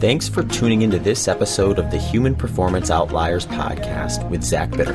Thanks for tuning into this episode of the Human Performance Outliers podcast with Zach Bitter.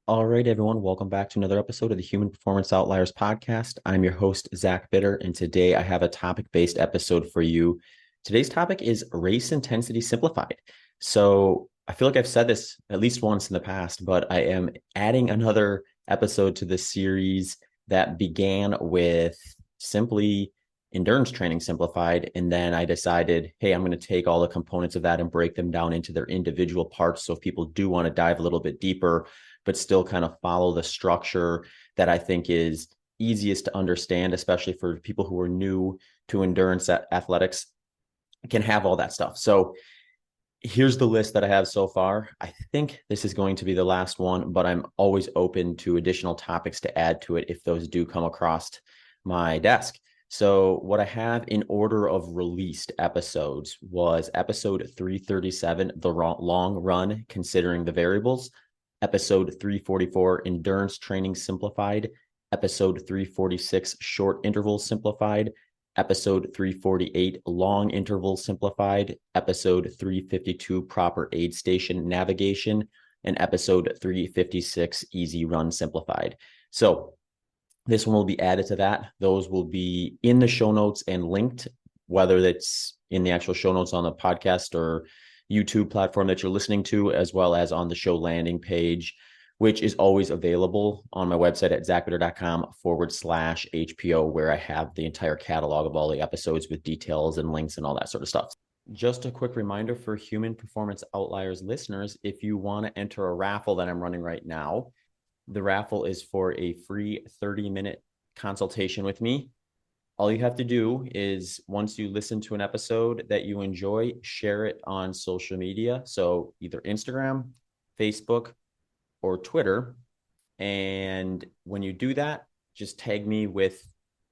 All right, everyone, welcome back to another episode of the Human Performance Outliers podcast. I'm your host, Zach Bitter, and today I have a topic-based episode for you. Today's topic is race intensity simplified. So I feel like I've said this at least once in the past, but I am adding another episode to this series that began with simply endurance training simplified. And then I decided, hey, I'm going to take all the components of that and break them down into their individual parts. So if people do want to dive a little bit deeper, but still kind of follow the structure that I think is easiest to understand, especially for people who are new to endurance athletics, can have all that stuff. So here's the list that I have so far. I think this is going to be the last one, but I'm always open to additional topics to add to it if those do come across my desk. So what I have in order of released episodes was episode 337, the long run, considering the variables, episode 344, endurance training simplified, episode 346, short interval simplified, episode 348, long interval simplified, episode 352, proper aid station navigation, and episode 356, easy run simplified. So this one will be added to that. Those will be in the show notes and linked, whether that's in the actual show notes on the podcast or YouTube platform that you're listening to, as well as on the show landing page, which is always available on my website at zachbitter.com/HPO, where I have the entire catalog of all the episodes with details and links and all that sort of stuff. Just a quick reminder for Human Performance Outliers listeners, if you want to enter a raffle that I'm running right now, the raffle is for a free 30-minute consultation with me. All you have to do is, once you listen to an episode that you enjoy, share it on social media. So either Instagram, Facebook, or Twitter. And when you do that, just tag me with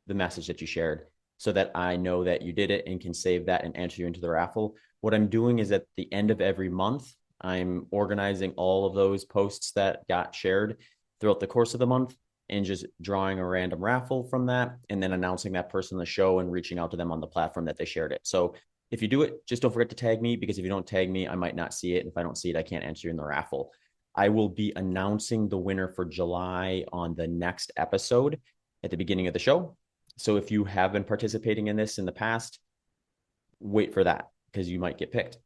the message that you shared so that I know that you did it and can save that and enter you into the raffle. What I'm doing is at the end of every month, I'm organizing all of those posts that got shared throughout the course of the month and just drawing a random raffle from that and then announcing that person on the show and reaching out to them on the platform that they shared it. So if you do it, just don't forget to tag me, because if you don't tag me, I might not see it. And if I don't see it, I can't enter you in the raffle. I will be announcing the winner for July on the next episode at the beginning of the show. So if you have been participating in this in the past, wait for that, because you might get picked.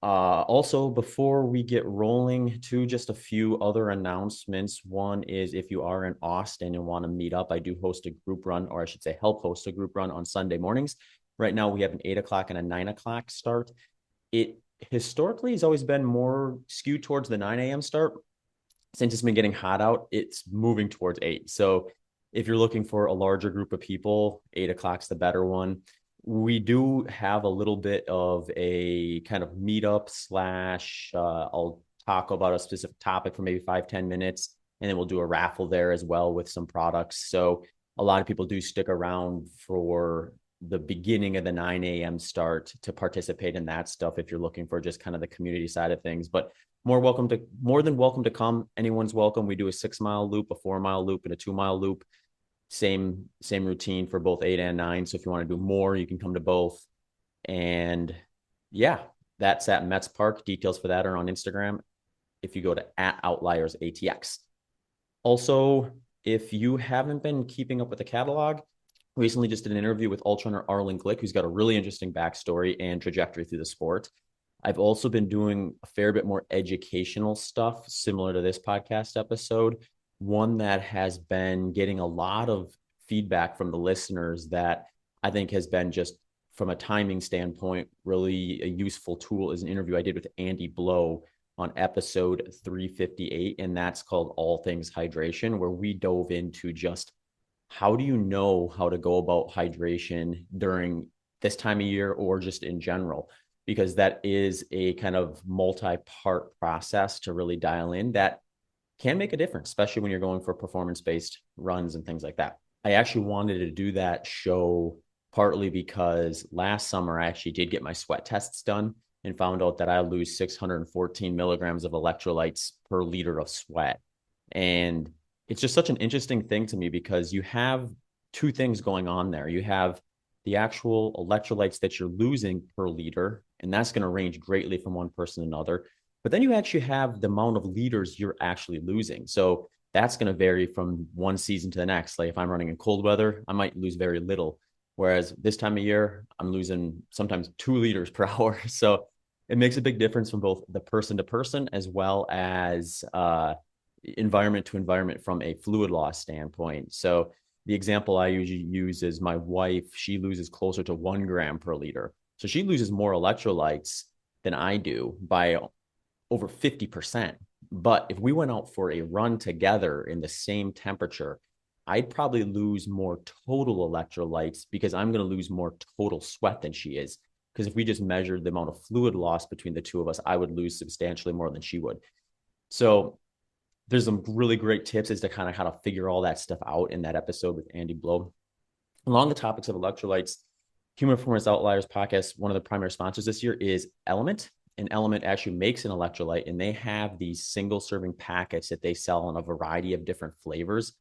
Also, before we get rolling, to just a few other announcements. One is, if you are in Austin and want to meet up, I do host a group run, or I should say help host a group run on Sunday mornings. Right now we have an 8 o'clock and a 9 o'clock start. It historically has always been more skewed towards the 9 a.m. start. Since it's been getting hot out, it's moving towards 8. So if you're looking for a larger group of people, 8 o'clock's the better one. We do have a little bit of a kind of meetup slash, I'll talk about a specific topic for maybe 5-10 minutes, and then we'll do a raffle there as well with some products. So a lot of people do stick around for the beginning of the 9 a.m. start to participate in that stuff if you're looking for just kind of the community side of things. But more than welcome to come. Anyone's welcome. We do a 6-mile loop, a 4-mile loop, and a 2-mile loop. Same routine for both 8 and 9. So if you want to do more, you can come to both. And yeah, that's at Metz Park. Details for that are on Instagram if you go to @outliersatx. Also, if you haven't been keeping up with the catalog, recently just did an interview with ultra runner Arlen Glick, who's got a really interesting backstory and trajectory through the sport. I've also been doing a fair bit more educational stuff similar to this podcast episode. One that has been getting a lot of feedback from the listeners that I think has been, just from a timing standpoint, really a useful tool, is an interview I did with Andy Blow on episode 358. And that's called All Things Hydration, where we dove into just how do you know how to go about hydration during this time of year or just in general, because that is a kind of multi-part process to really dial in that can make a difference, especially when you're going for performance-based runs and things like that. I actually wanted to do that show partly because last summer I actually did get my sweat tests done and found out that I lose 614 milligrams of electrolytes per liter of sweat. And it's just such an interesting thing to me, because you have two things going on there. You have the actual electrolytes that you're losing per liter, and that's going to range greatly from one person to another. But then you actually have the amount of liters you're actually losing. So that's going to vary from one season to the next. Like if I'm running in cold weather, I might lose very little. Whereas this time of year, I'm losing sometimes 2 liters per hour. So it makes a big difference from both the person to person as well as environment to environment from a fluid loss standpoint. So the example I usually use is my wife. She loses closer to 1 gram per liter. So she loses more electrolytes than I do by over 50%. But if we went out for a run together in the same temperature, I'd probably lose more total electrolytes because I'm going to lose more total sweat than she is. Because if we just measured the amount of fluid loss between the two of us, I would lose substantially more than she would. So there's some really great tips as to kind of how to figure all that stuff out in that episode with Andy Blow. Along the topics of electrolytes, Human Performance Outliers podcast, one of the primary sponsors this year is Element. And Element actually makes an electrolyte, and they have these single serving packets that they sell in a variety of different flavors.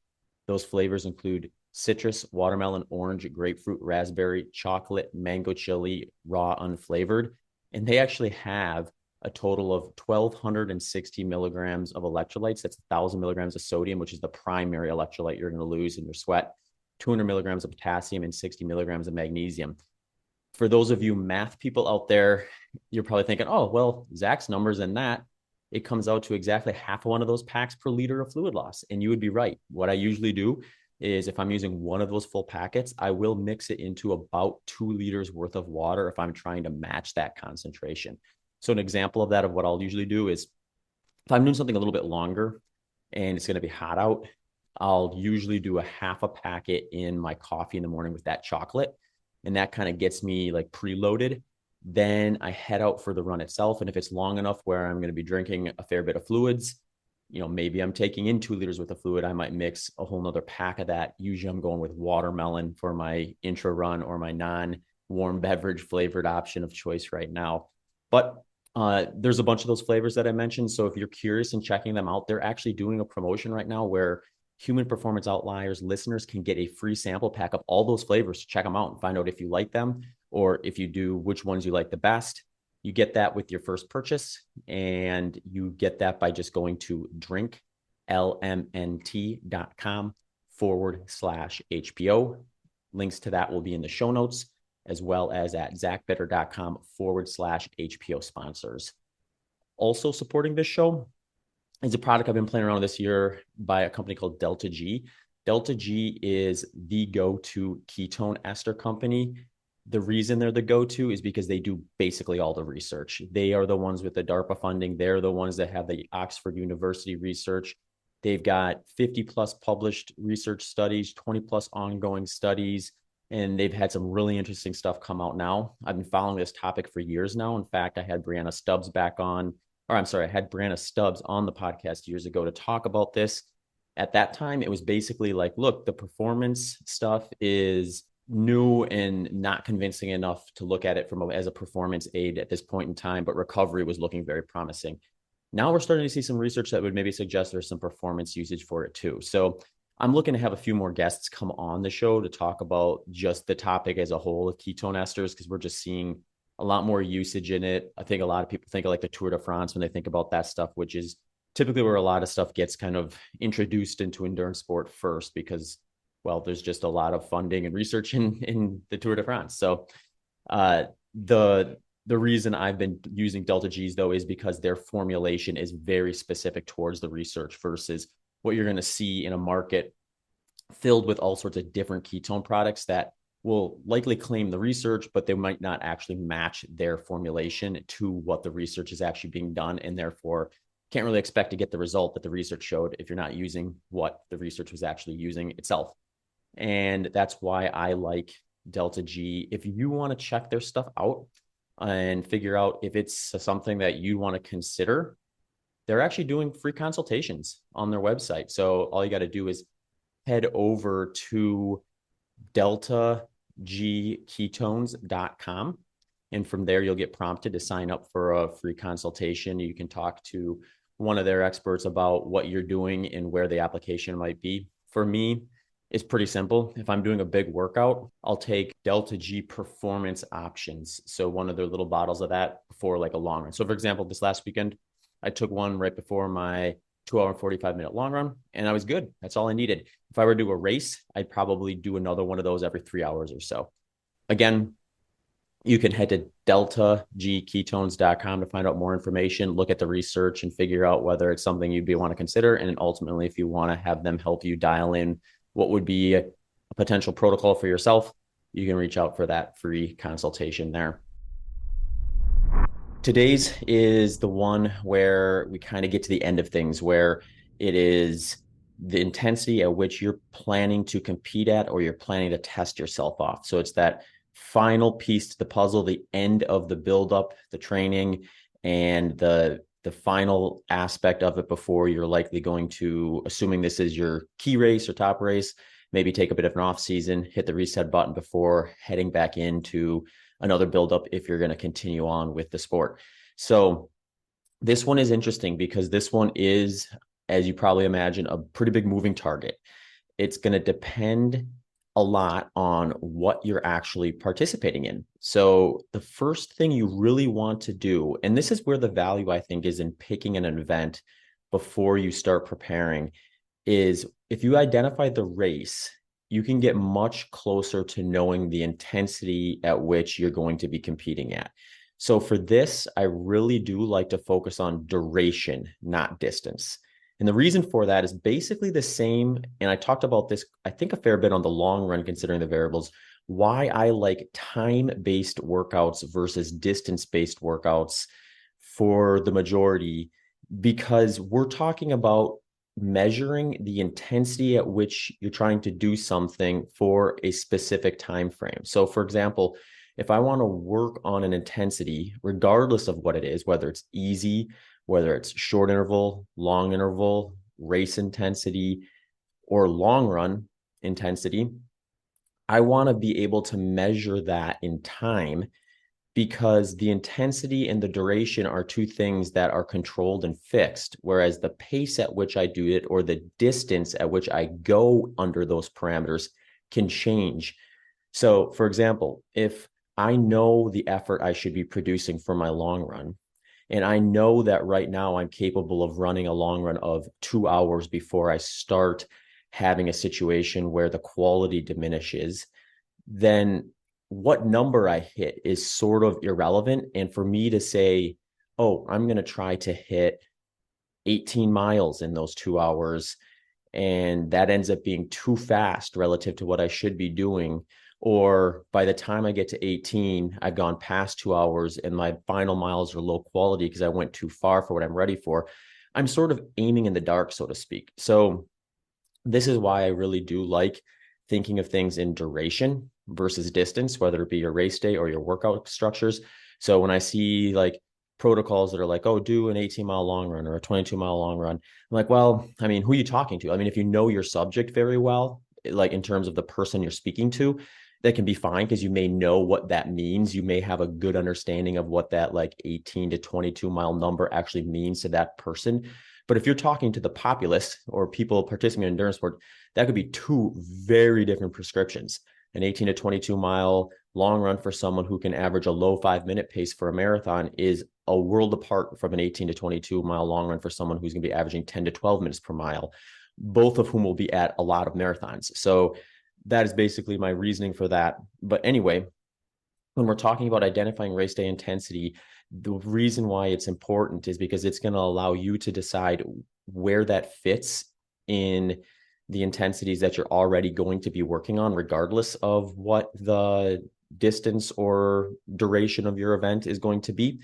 Those flavors include citrus, watermelon, orange, grapefruit, raspberry, chocolate, mango chili, raw, unflavored. And they actually have a total of 1,260 milligrams of electrolytes. That's 1,000 milligrams of sodium, which is the primary electrolyte you're going to lose in your sweat, 200 milligrams of potassium, and 60 milligrams of magnesium. For those of you math people out there, you're probably thinking, oh, well, Zach's numbers and that, it comes out to exactly half of one of those packs per liter of fluid loss. And you would be right. What I usually do is if I'm using one of those full packets, I will mix it into about 2 liters worth of water if I'm trying to match that concentration. So an example of that, of what I'll usually do is if I'm doing something a little bit longer and it's going to be hot out, I'll usually do a half a packet in my coffee in the morning with that chocolate. And that kind of gets me like preloaded. Then I head out for the run itself. And if it's long enough where I'm going to be drinking a fair bit of fluids, maybe I'm taking in 2 liters worth of fluid, I might mix a whole nother pack of that. Usually I'm going with watermelon for my intra run or my non-warm beverage flavored option of choice right now. But there's a bunch of those flavors that I mentioned. So if you're curious and checking them out, they're actually doing a promotion right now where Human Performance Outliers listeners can get a free sample pack of all those flavors to check them out and find out if you like them, or if you do, which ones you like the best. You get that with your first purchase, and you get that by just going to drinklmnt.com/HPO. Links to that will be in the show notes, as well as at zachbitter.com/HPO sponsors. Also supporting this show is a product I've been playing around with this year by a company called Delta G. Delta G is the go-to ketone ester company. The reason they're the go-to is because they do basically all the research. They are the ones with the DARPA funding. They're the ones that have the Oxford University research. They've got 50 plus published research studies, 20 plus ongoing studies, and they've had some really interesting stuff come out now. I've been following this topic for years now. In fact, I had Brianna Stubbs on the podcast years ago to talk about this. At that time, it was basically like, look, the performance stuff is new and not convincing enough to look at it as a performance aid at this point in time, but recovery was looking very promising. Now we're starting to see some research that would maybe suggest there's some performance usage for it too. So I'm looking to have a few more guests come on the show to talk about just the topic as a whole of ketone esters, because we're just seeing a lot more usage in it. I think a lot of people think of like the Tour de France when they think about that stuff, which is typically where a lot of stuff gets kind of introduced into endurance sport first, because, well, there's just a lot of funding and research in the Tour de France. So the reason I've been using Delta G's though is because their formulation is very specific towards the research versus what you're going to see in a market filled with all sorts of different ketone products that will likely claim the research, but they might not actually match their formulation to what the research is actually being done, and therefore can't really expect to get the result that the research showed if you're not using what the research was actually using itself. And that's why I like Delta G. If you want to check their stuff out and figure out if it's something that you want to consider, they're actually doing free consultations on their website. So all you got to do is head over to deltagketones.com. And from there, you'll get prompted to sign up for a free consultation. You can talk to one of their experts about what you're doing and where the application might be. For me, is pretty simple. If I'm doing a big workout, I'll take Delta G performance options. So one of their little bottles of that before like a long run. So for example, this last weekend, I took one right before my 2 hour and 45-minute long run, and I was good. That's all I needed. If I were to do a race, I'd probably do another one of those every 3 hours or so. Again, you can head to deltagketones.com to find out more information, look at the research, and figure out whether it's something you'd want to consider. And ultimately, if you want to have them help you dial in what would be a potential protocol for yourself, you can reach out for that free consultation there. Today's is the one where we kind of get to the end of things, where it is the intensity at which you're planning to compete at, or you're planning to test yourself off. So it's that final piece to the puzzle, the end of the buildup, the training, and the final aspect of it before you're likely going to, assuming this is your key race or top race, maybe take a bit of an off season, hit the reset button before heading back into another buildup if you're going to continue on with the sport. So this one is interesting because this one is, as you probably imagine, a pretty big moving target. It's going to depend a lot on what you're actually participating in. So the first thing you really want to do, and this is where the value I think is in picking an event before you start preparing, is if you identify the race, you can get much closer to knowing the intensity at which you're going to be competing at. So for this, I really do like to focus on duration, not distance. And the reason for that is basically the same. And I talked about this, I think, a fair bit on the long run, considering the variables, why I like time-based workouts versus distance-based workouts for the majority, because we're talking about measuring the intensity at which you're trying to do something for a specific time frame. So for example, if I want to work on an intensity, regardless of what it is, whether it's easy, whether it's short interval, long interval, race intensity, or long run intensity, I want to be able to measure that in time, because the intensity and the duration are two things that are controlled and fixed, whereas the pace at which I do it or the distance at which I go under those parameters can change. So, for example, if I know the effort I should be producing for my long run, and I know that right now I'm capable of running a long run of 2 hours before I start having a situation where the quality diminishes, then what number I hit is sort of irrelevant. And for me to say, oh, I'm going to try to hit 18 miles in those 2 hours, and that ends up being too fast relative to what I should be doing. Or by the time I get to 18, I've gone past 2 hours and my final miles are low quality because I went too far for what I'm ready for. I'm sort of aiming in the dark, so to speak. So this is why I really do like thinking of things in duration versus distance, whether it be your race day or your workout structures. So when I see like protocols that are like, oh, do an 18-mile long run or a 22-mile long run, I'm like, well, I mean, who are you talking to? I mean, if you know your subject very well, like in terms of the person you're speaking to, that can be fine because you may know what that means. You may have a good understanding of what that like 18 to 22 mile number actually means to that person. But if you're talking to the populace or people participating in endurance sport, that could be two very different prescriptions. An 18 to 22 mile long run for someone who can average a low 5-minute pace for a marathon is a world apart from an 18 to 22 mile long run for someone who's going to be averaging 10 to 12 minutes per mile, both of whom will be at a lot of marathons. So that is basically my reasoning for that. But anyway, when we're talking about identifying race day intensity, the reason why it's important is because it's going to allow you to decide where that fits in the intensities that you're already going to be working on, regardless of what the distance or duration of your event is going to be.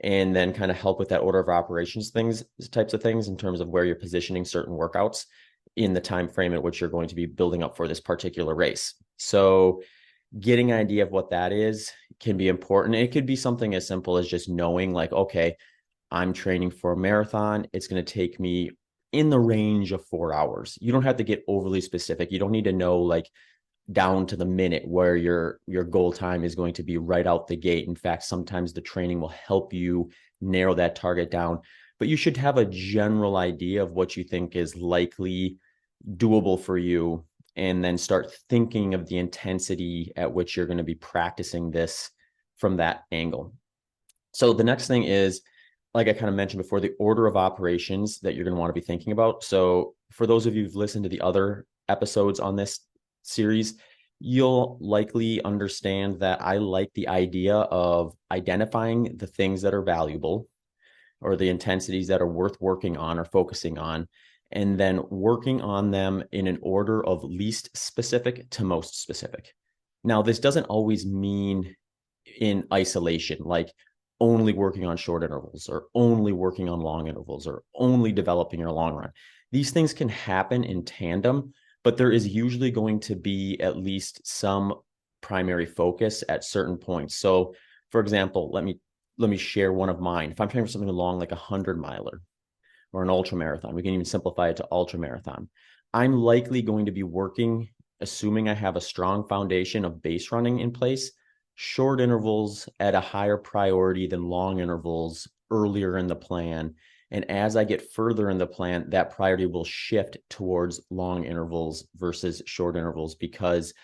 And then kind of help with that order of operations types of things in terms of where you're positioning certain workouts in the time frame at which you're going to be building up for this particular race. So getting an idea of what that is can be important. It could be something as simple as just knowing like, okay, I'm training for a marathon. It's going to take me in the range of 4 hours. You don't have to get overly specific. You don't need to know like down to the minute where your goal time is going to be right out the gate. In fact, sometimes the training will help you narrow that target down, but you should have a general idea of what you think is likely doable for you. and then start thinking of the intensity at which you're going to be practicing this from that angle. So the next thing is, like I kind of mentioned before, the order of operations that you're going to want to be thinking about. So for those of you who've listened to the other episodes on this series, you'll likely understand that I like the idea of identifying the things that are valuable or the intensities that are worth working on or focusing on, and then working on them in an order of least specific to most specific. Now, this doesn't always mean in isolation, like only working on short intervals or only working on long intervals or only developing your long run. These things can happen in tandem, but there is usually going to be at least some primary focus at certain points. So for example, let me share one of mine. If I'm training for something along like 100-miler or an ultra marathon, we can even simplify it to ultra marathon. I'm likely going to be working, assuming I have a strong foundation of base running in place, short intervals at a higher priority than long intervals earlier in the plan. And as I get further in the plan, that priority will shift towards long intervals versus short intervals, because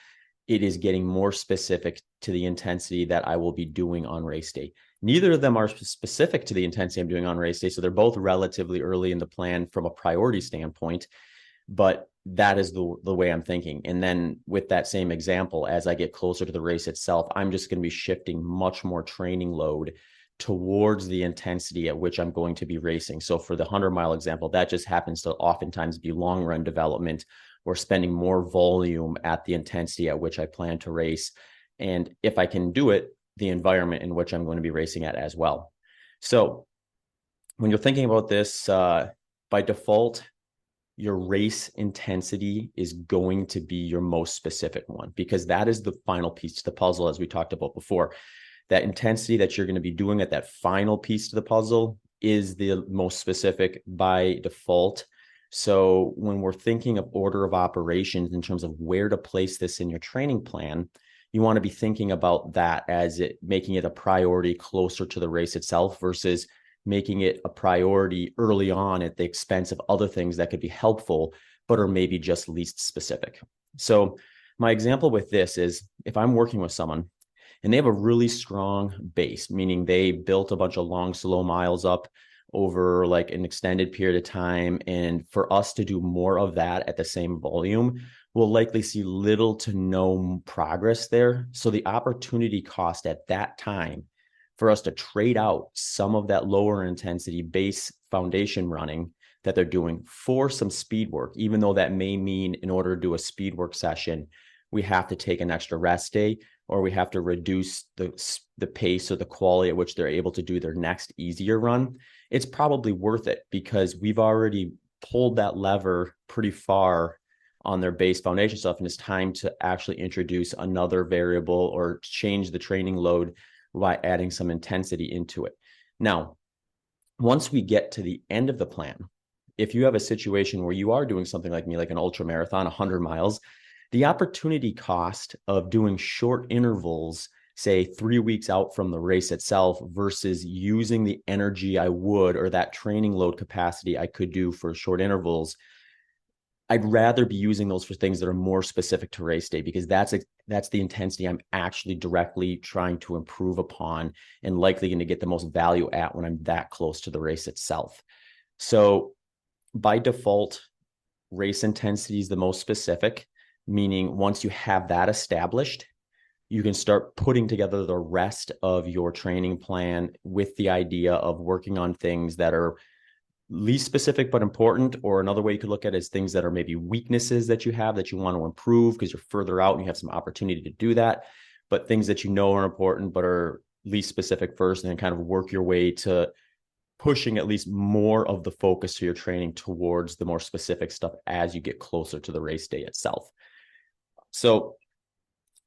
it is getting more specific to the intensity that I will be doing on race day. Neither of them are specific to the intensity I'm doing on race day, so they're both relatively early in the plan from a priority standpoint, but that is the way I'm thinking. And then with that same example, as I get closer to the race itself, I'm just going to be shifting much more training load towards the intensity at which I'm going to be racing. So for the 100-mile example, that just happens to oftentimes be long run development or spending more volume at the intensity at which I plan to race. And if I can do it, the environment in which I'm going to be racing at as well. So when you're thinking about this, by default, your race intensity is going to be your most specific one, because that is the final piece to the puzzle, as we talked about before. That intensity that you're going to be doing at that final piece to the puzzle is the most specific by default. So when we're thinking of order of operations in terms of where to place this in your training plan, you want to be thinking about that as it making it a priority closer to the race itself versus making it a priority early on at the expense of other things that could be helpful, but are maybe just least specific. So my example with this is, if I'm working with someone and they have a really strong base, meaning they built a bunch of long, slow miles up over like an extended period of time, and for us to do more of that at the same volume, we'll likely see little to no progress there. So the opportunity cost at that time for us to trade out some of that lower intensity base foundation running that they're doing for some speed work, even though that may mean in order to do a speed work session, we have to take an extra rest day, or we have to reduce the pace or the quality at which they're able to do their next easier run, it's probably worth it because we've already pulled that lever pretty far on their base foundation stuff, and it's time to actually introduce another variable or change the training load by adding some intensity into it. Now, once we get to the end of the plan, if you have a situation where you are doing something like me, like an ultra marathon, 100 miles, the opportunity cost of doing short intervals, say 3 weeks out from the race itself, versus using the energy I would, or that training load capacity I could do for short intervals, I'd rather be using those for things that are more specific to race day, because that's the intensity I'm actually directly trying to improve upon and likely going to get the most value at when I'm that close to the race itself. So by default, race intensity is the most specific, meaning once you have that established, you can start putting together the rest of your training plan with the idea of working on things that are least specific but important, or another way you could look at it is things that are maybe weaknesses that you have that you want to improve because you're further out and you have some opportunity to do that, but things that you know are important but are least specific first, and then kind of work your way to pushing at least more of the focus to your training towards the more specific stuff as you get closer to the race day itself. So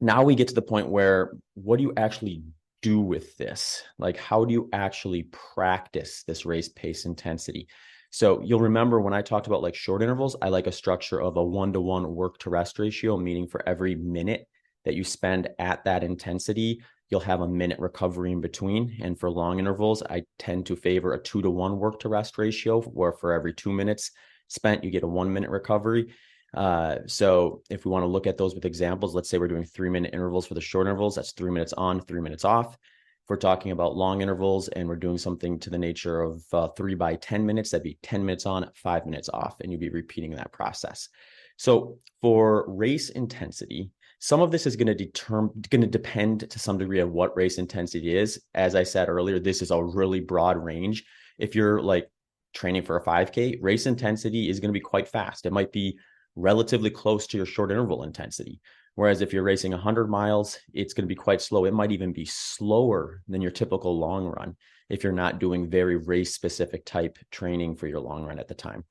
now we get to the point where, what do you actually do with this? Like, how do you actually practice this race pace intensity? So you'll remember when I talked about like short intervals, I like a structure of a 1-to-1 work to rest ratio, meaning for every minute that you spend at that intensity, you'll have a minute recovery in between. And for long intervals, I tend to favor a 2-to-1 work to rest ratio, where for every 2 minutes spent, you get a 1 minute recovery. So if we want to look at those with examples, let's say we're doing 3-minute intervals for the short intervals, that's 3 minutes on, 3 minutes off. If we're talking about long intervals and we're doing something to the nature of 3 by 10 minutes, that'd be 10 minutes on, 5 minutes off, and you'd be repeating that process. So for race intensity, some of this is going to depend to some degree of what race intensity is. As I said earlier, this is a really broad range. If you're like training for a 5K, race intensity is going to be quite fast. It might be relatively close to your short interval intensity. Whereas if you're racing 100 miles, it's going to be quite slow. It might even be slower than your typical long run if you're not doing very race specific type training for your long run at the time.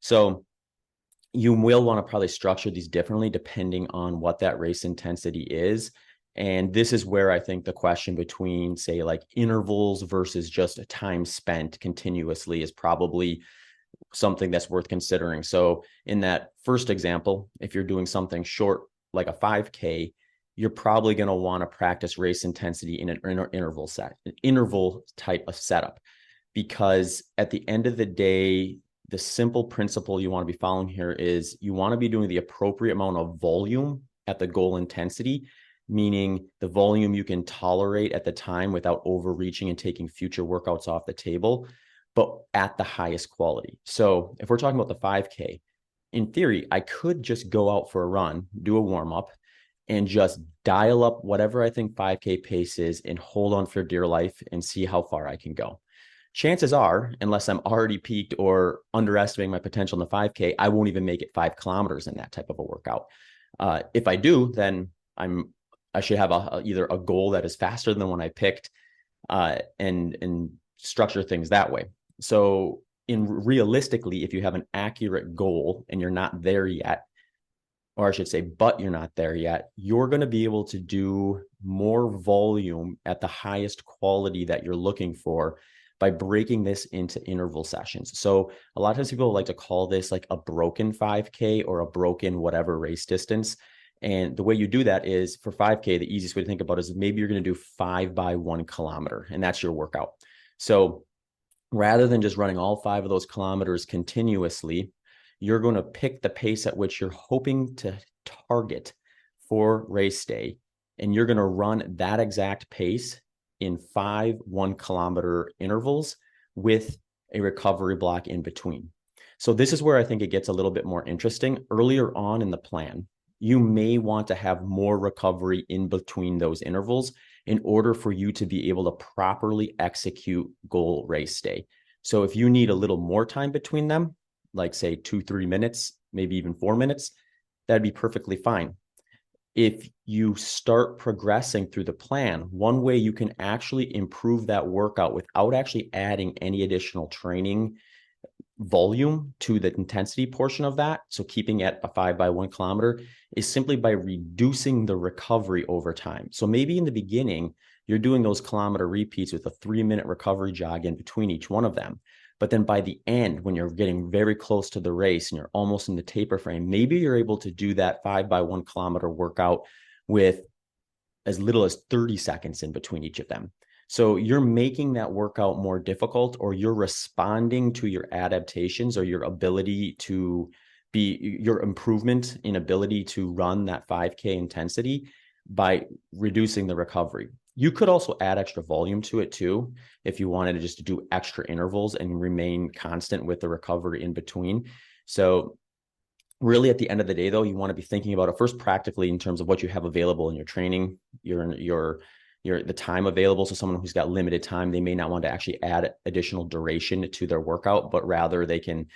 So you will want to probably structure these differently depending on what that race intensity is. And this is where I think the question between, say, like intervals versus just a time spent continuously is probably something that's worth considering. So in that first example, if you're doing something short, like a 5K, you're probably going to want to practice race intensity in an interval type of setup, because at the end of the day, the simple principle you want to be following here is you want to be doing the appropriate amount of volume at the goal intensity, meaning the volume you can tolerate at the time without overreaching and taking future workouts off the table, but at the highest quality. So if we're talking about the 5K, in theory, I could just go out for a run, do a warm up, and just dial up whatever I think 5K pace is and hold on for dear life and see how far I can go. Chances are, unless I'm already peaked or underestimating my potential in the 5K, I won't even make it 5 kilometers in that type of a workout. If I do, then I should have either a goal that is faster than the one I picked, and structure things that way. So realistically, if you have an accurate goal and you're not there yet, or I should say, but you're not there yet, you're going to be able to do more volume at the highest quality that you're looking for by breaking this into interval sessions. So a lot of times people like to call this like a broken 5K or a broken whatever race distance. And the way you do that is for 5K, the easiest way to think about it is maybe you're going to do 5 by 1 kilometer, and that's your workout. So rather than just running all 5 of those kilometers continuously, you're going to pick the pace at which you're hoping to target for race day, and you're going to run that exact pace in 5 1-kilometer intervals with a recovery block in between. So this is where I think it gets a little bit more interesting. Earlier on in the plan, you may want to have more recovery in between those intervals in order for you to be able to properly execute goal race day. So if you need a little more time between them, like say 2-3 minutes, maybe even 4 minutes, that'd be perfectly fine. If you start progressing through the plan, one way you can actually improve that workout without actually adding any additional training volume to the intensity portion of that, so keeping it a 5 by 1 kilometer, is simply by reducing the recovery over time. So maybe in the beginning, you're doing those kilometer repeats with a 3-minute recovery jog in between each one of them. But then by the end, when you're getting very close to the race and you're almost in the taper frame, maybe you're able to do that 5 by 1 kilometer workout with as little as 30 seconds in between each of them. So you're making that workout more difficult, or you're responding to your adaptations or your ability to your improvement in ability to run that 5K intensity by reducing the recovery. You could also add extra volume to it too, if you wanted to just do extra intervals and remain constant with the recovery in between. So really at the end of the day, though, you want to be thinking about it first practically in terms of what you have available in your training, the time available. So someone who's got limited time, they may not want to actually add additional duration to their workout, but rather they can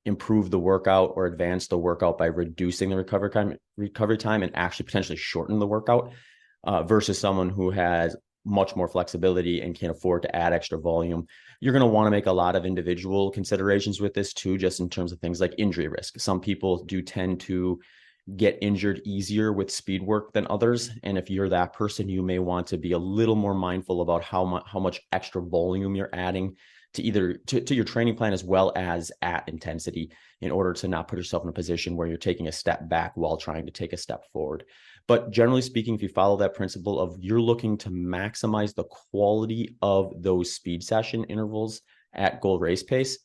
improve the workout or advance the workout by reducing the recovery time and actually potentially shorten the workout, versus someone who has much more flexibility and can afford to add extra volume. You're going to want to make a lot of individual considerations with this too, just in terms of things like injury risk. Some people do tend to get injured easier with speed work than others. And if you're that person, you may want to be a little more mindful about how much extra volume you're adding to either to your training plan as well as at intensity, in order to not put yourself in a position where you're taking a step back while trying to take a step forward. But generally speaking, if you follow that principle of you're looking to maximize the quality of those speed session intervals at goal race pace,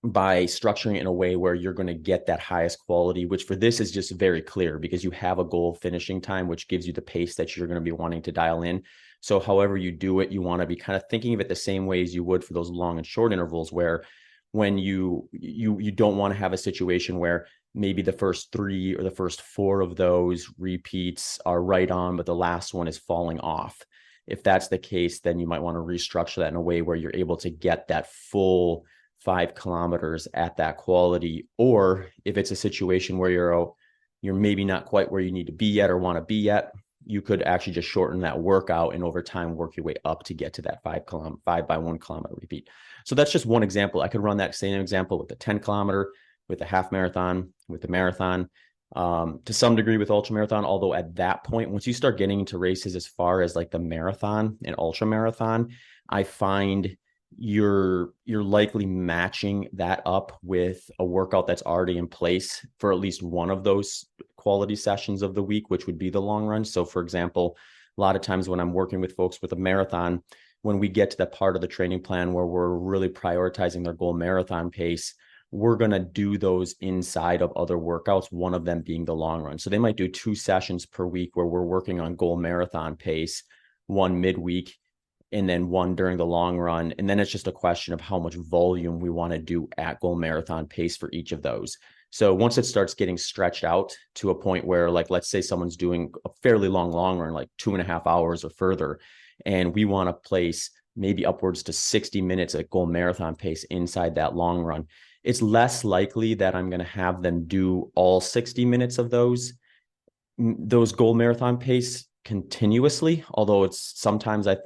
by structuring it in a way where you're going to get that highest quality, which for this is just very clear because you have a goal finishing time, which gives you the pace that you're going to be wanting to dial in. So however you do it, you want to be kind of thinking of it the same way as you would for those long and short intervals, where when you don't want to have a situation where maybe the first 3 or the first 4 of those repeats are right on, but the last one is falling off. If that's the case, then you might want to restructure that in a way where you're able to get that full 5 kilometers at that quality. Or if it's a situation where you're maybe not quite where you need to be yet or want to be yet, you could actually just shorten that workout and over time work your way up to get to that 5 by 1 kilometer repeat. So that's just one example. I could run that same example with the 10 kilometer, with the half marathon, with the marathon, to some degree with ultra marathon. Although at that point, once you start getting into races as far as like the marathon and ultra marathon, I find you're likely matching that up with a workout that's already in place for at least one of those quality sessions of the week, which would be the long run. So for example, a lot of times when I'm working with folks with a marathon, when we get to that part of the training plan where we're really prioritizing their goal marathon pace, we're going to do those inside of other workouts, one of them being the long run. So they might do 2 sessions per week where we're working on goal marathon pace, one midweek, and then one during the long run. And then it's just a question of how much volume we want to do at goal marathon pace for each of those. So once it starts getting stretched out to a point where, like, let's say someone's doing a fairly long run, like 2.5 hours or further, and we want to place maybe upwards to 60 minutes at goal marathon pace inside that long run, it's less likely that I'm going to have them do all 60 minutes of those goal marathon pace continuously, although it's sometimes it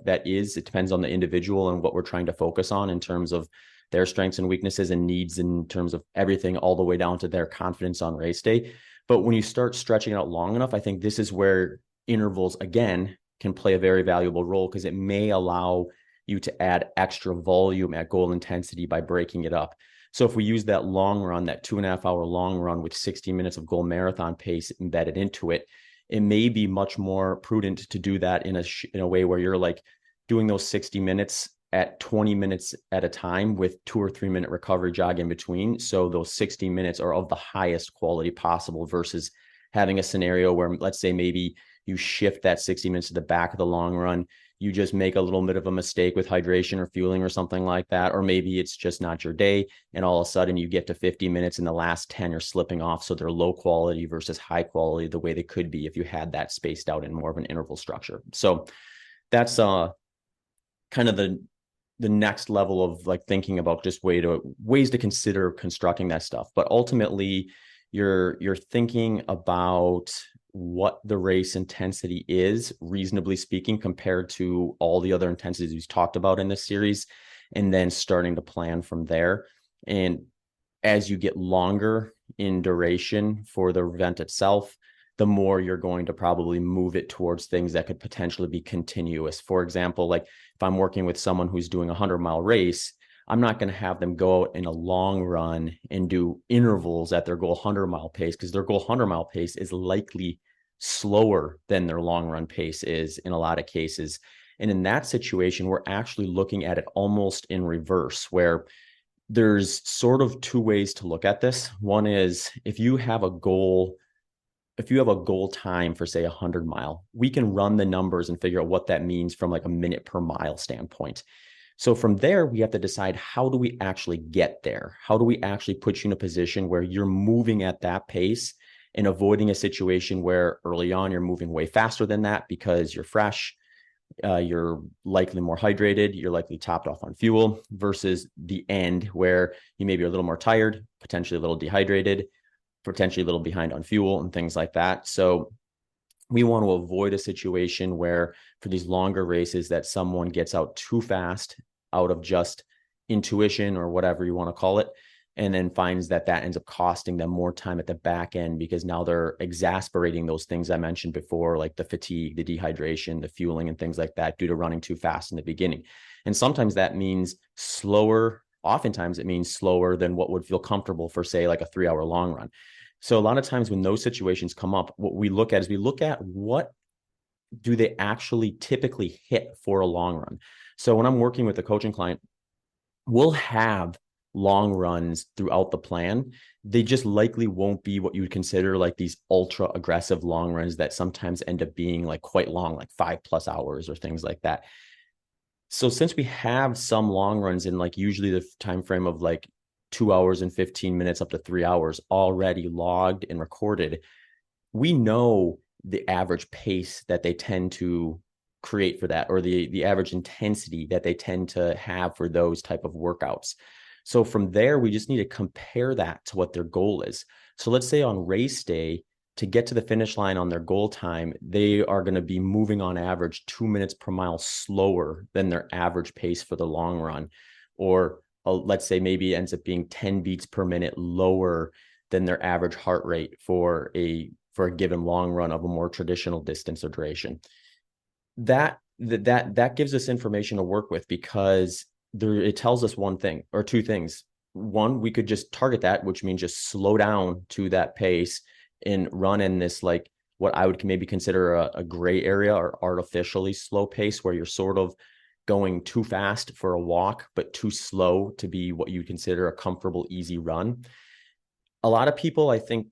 depends on the individual and what we're trying to focus on in terms of their strengths and weaknesses and needs in terms of everything, all the way down to their confidence on race day. But when you start stretching it out long enough, I think this is where intervals again can play a very valuable role, because it may allow you to add extra volume at goal intensity by breaking it up. So if we use that long run, that 2.5 hour long run with 60 minutes of goal marathon pace embedded into it, it may be much more prudent to do that in a way where you're like doing those 60 minutes at 20 minutes at a time with 2 or 3 minute recovery jog in between. So those 60 minutes are of the highest quality possible, versus having a scenario where, let's say, maybe you shift that 60 minutes to the back of the long run, you just make a little bit of a mistake with hydration or fueling or something like that, or maybe it's just not your day, and all of a sudden you get to 50 minutes and the last 10 are slipping off, so they're low quality versus high quality the way they could be if you had that spaced out in more of an interval structure. So that's kind of the next level of like thinking about just ways to consider constructing that stuff. But ultimately you're thinking about what the race intensity is, reasonably speaking, compared to all the other intensities we've talked about in this series, and then starting to plan from there. And as you get longer in duration for the event itself, the more you're going to probably move it towards things that could potentially be continuous. For example, like if I'm working with someone who's doing a 100-mile race, I'm not going to have them go out in a long run and do intervals at their goal 100-mile pace, because their goal 100-mile pace is likely slower than their long run pace is in a lot of cases. And in that situation, we're actually looking at it almost in reverse, where there's sort of 2 ways to look at this. One is if you have a goal time for, say, 100-mile, we can run the numbers and figure out what that means from like a minute per mile standpoint. So from there, we have to decide, how do we actually get there? How do we actually put you in a position where you're moving at that pace and avoiding a situation where early on you're moving way faster than that because you're fresh, you're likely more hydrated, you're likely topped off on fuel, versus the end where you may be a little more tired, potentially a little dehydrated, potentially a little behind on fuel and things like that. So we want to avoid a situation where for these longer races that someone gets out too fast out of just intuition or whatever you want to call it, and then finds that ends up costing them more time at the back end, because now they're exasperating those things I mentioned before, like the fatigue, the dehydration, the fueling, and things like that due to running too fast in the beginning. And sometimes that means slower. Oftentimes it means slower than what would feel comfortable for, say, like a 3-hour long run. So a lot of times when those situations come up, what we look at is what do they actually typically hit for a long run. So when I'm working with a coaching client, we'll have long runs throughout the plan, they just likely won't be what you would consider like these ultra aggressive long runs that sometimes end up being like quite long, like 5+ hours or things like that. So since we have some long runs in like usually the time frame of like 2 hours and 15 minutes up to 3 hours already logged and recorded, we know the average pace that they tend to create for that, or the average intensity that they tend to have for those type of workouts. So from there, we just need to compare that to what their goal is. So let's say on race day, to get to the finish line on their goal time, they are going to be moving on average 2 minutes per mile slower than their average pace for the long run. Or let's say maybe it ends up being 10 beats per minute lower than their average heart rate for a given long run of a more traditional distance or duration. That gives us information to work with, because it tells us one thing or two things. One, we could just target that, which means just slow down to that pace and run in this, like what I would maybe consider a gray area or artificially slow pace, where you're sort of going too fast for a walk, but too slow to be what you consider a comfortable, easy run. A lot of people, I think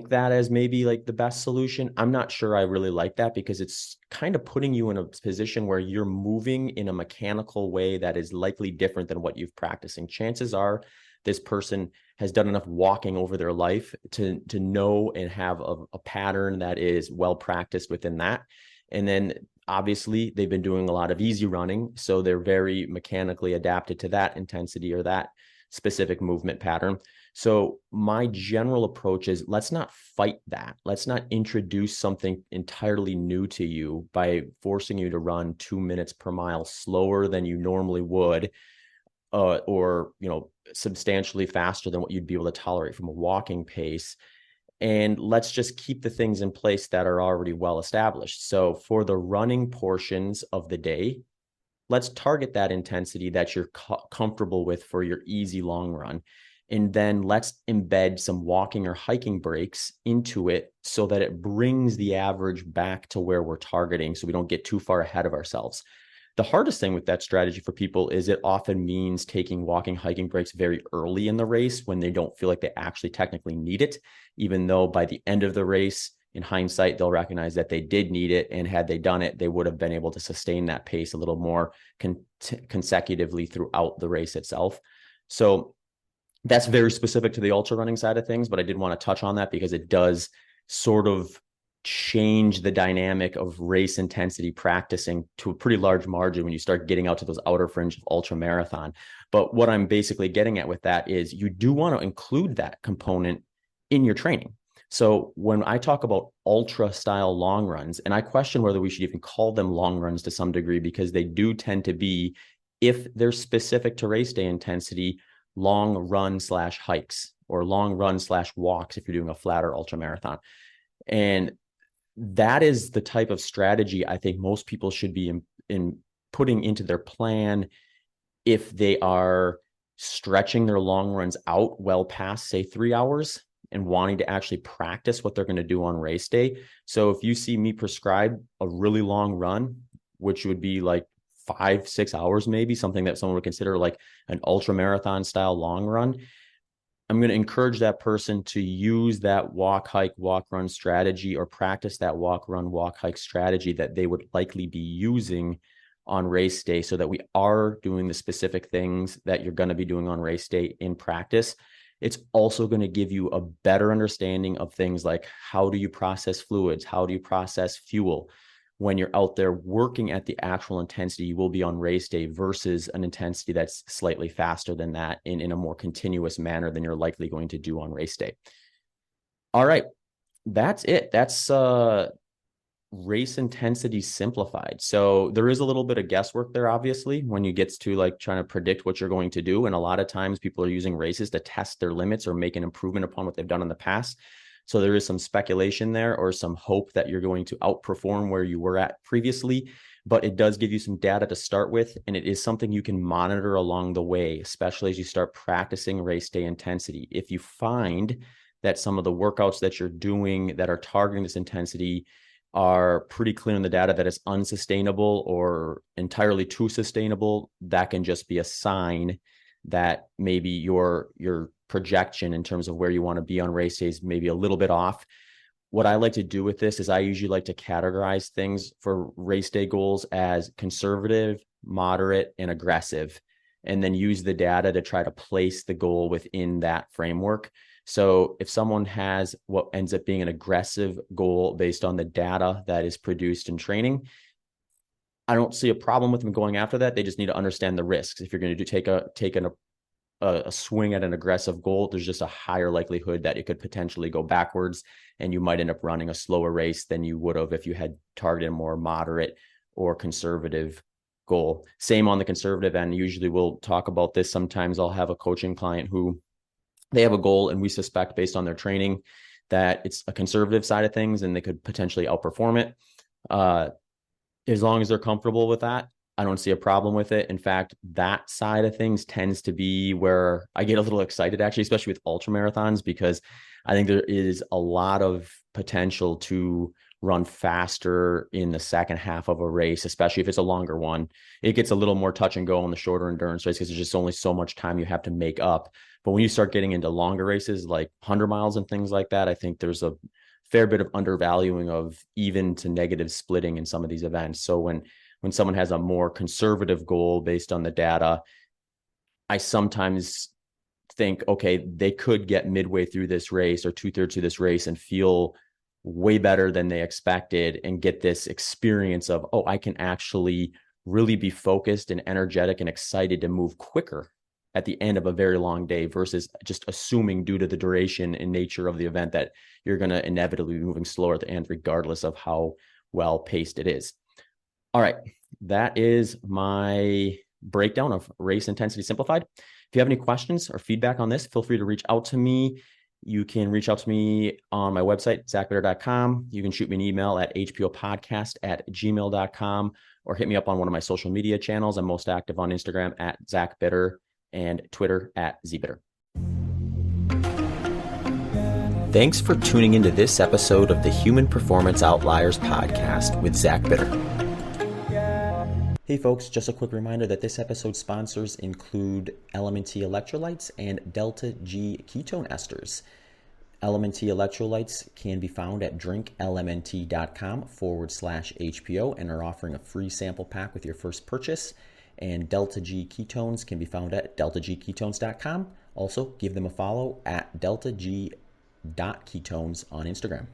that as maybe like the best solution. I'm not sure I really like that, because it's kind of putting you in a position where you're moving in a mechanical way that is likely different than what you've practicing. Chances are this person has done enough walking over their life to know and have a pattern that is well practiced within that. And then obviously they've been doing a lot of easy running, so they're very mechanically adapted to that intensity or that specific movement pattern. So my general approach is, let's not fight that. Let's not introduce something entirely new to you by forcing you to run 2 minutes per mile slower than you normally would, or substantially faster than what you'd be able to tolerate from a walking pace. And let's just keep the things in place that are already well established. So for the running portions of the day, let's target that intensity that you're comfortable with for your easy long run. And then let's embed some walking or hiking breaks into it so that it brings the average back to where we're targeting, so we don't get too far ahead of ourselves. The hardest thing with that strategy for people is it often means taking walking, hiking breaks very early in the race when they don't feel like they actually technically need it, even though by the end of the race, in hindsight, they'll recognize that they did need it. And had they done it, they would have been able to sustain that pace a little more consecutively throughout the race itself. So that's very specific to the ultra running side of things, but I did want to touch on that because it does sort of change the dynamic of race intensity practicing to a pretty large margin when you start getting out to those outer fringe of ultra marathon. But what I'm basically getting at with that is you do want to include that component in your training. So when I talk about ultra style long runs, and I question whether we should even call them long runs to some degree, because they do tend to be, if they're specific to race day intensity, long run / hikes, or long run / walks if you're doing a flatter ultra marathon. And that is the type of strategy I think most people should be in putting into their plan if they are stretching their long runs out well past, say, 3 hours and wanting to actually practice what they're going to do on race day. So if you see me prescribe a really long run, which would be like 5-6 hours, maybe something that someone would consider like an ultra marathon style long run, I'm going to encourage that person to use that walk, hike, walk, run strategy, or practice that walk, run, walk, hike strategy that they would likely be using on race day, so that we are doing the specific things that you're going to be doing on race day in practice. It's also going to give you a better understanding of things like, how do you process fluids? How do you process fuel? When you're out there working at the actual intensity you will be on race day, versus an intensity that's slightly faster than that in a more continuous manner than you're likely going to do on race day. All right, that's it. That's race intensity simplified. So there is a little bit of guesswork there, obviously, when you get to like trying to predict what you're going to do. And a lot of times people are using races to test their limits or make an improvement upon what they've done in the past. So there is some speculation there, or some hope that you're going to outperform where you were at previously, but it does give you some data to start with. And it is something you can monitor along the way, especially as you start practicing race day intensity. If you find that some of the workouts that you're doing that are targeting this intensity are pretty clear in the data that it's unsustainable or entirely too sustainable, that can just be a sign that maybe your projection in terms of where you want to be on race days maybe a little bit off. What I like to do with this is I usually like to categorize things for race day goals as conservative, moderate, and aggressive, and then use the data to try to place the goal within that framework. So if someone has what ends up being an aggressive goal based on the data that is produced in training, I don't see a problem with them going after that. They just need to understand the risks. If you're going to take a swing at an aggressive goal, there's just a higher likelihood that it could potentially go backwards, and you might end up running a slower race than you would have if you had targeted a more moderate or conservative goal. Same on the conservative end. Usually we'll talk about this. Sometimes I'll have a coaching client who they have a goal and we suspect based on their training that it's a conservative side of things and they could potentially outperform it. As long as they're comfortable with that, I don't see a problem with it. In fact, that side of things tends to be where I get a little excited, actually, especially with ultra marathons, because I think there is a lot of potential to run faster in the second half of a race, especially if it's a longer one. It gets a little more touch and go on the shorter endurance race because there's just only so much time you have to make up. But when you start getting into longer races like 100 miles and things like that, I think there's a fair bit of undervaluing of even to negative splitting in some of these events. So when someone has a more conservative goal based on the data, I sometimes think, okay, they could get midway through this race or 2/3 through this race and feel way better than they expected and get this experience of, oh, I can actually really be focused and energetic and excited to move quicker at the end of a very long day versus just assuming due to the duration and nature of the event that you're going to inevitably be moving slower at the end, regardless of how well paced it is. All right, that is my breakdown of race intensity simplified. If you have any questions or feedback on this, feel free to reach out to me. You can reach out to me on my website, zachbitter.com. You can shoot me an email at hpopodcast@gmail.com or hit me up on one of my social media channels. I'm most active on Instagram at zachbitter and Twitter at zbitter. Thanks for tuning into this episode of the Human Performance Outliers podcast with Zach Bitter. Hey folks, just a quick reminder that this episode's sponsors include Element-T electrolytes and Delta G ketone esters. Element-T electrolytes can be found at drinklmnt.com/HPO and are offering a free sample pack with your first purchase. And Delta G ketones can be found at deltagketones.com. Also, give them a follow at deltag.ketones on Instagram.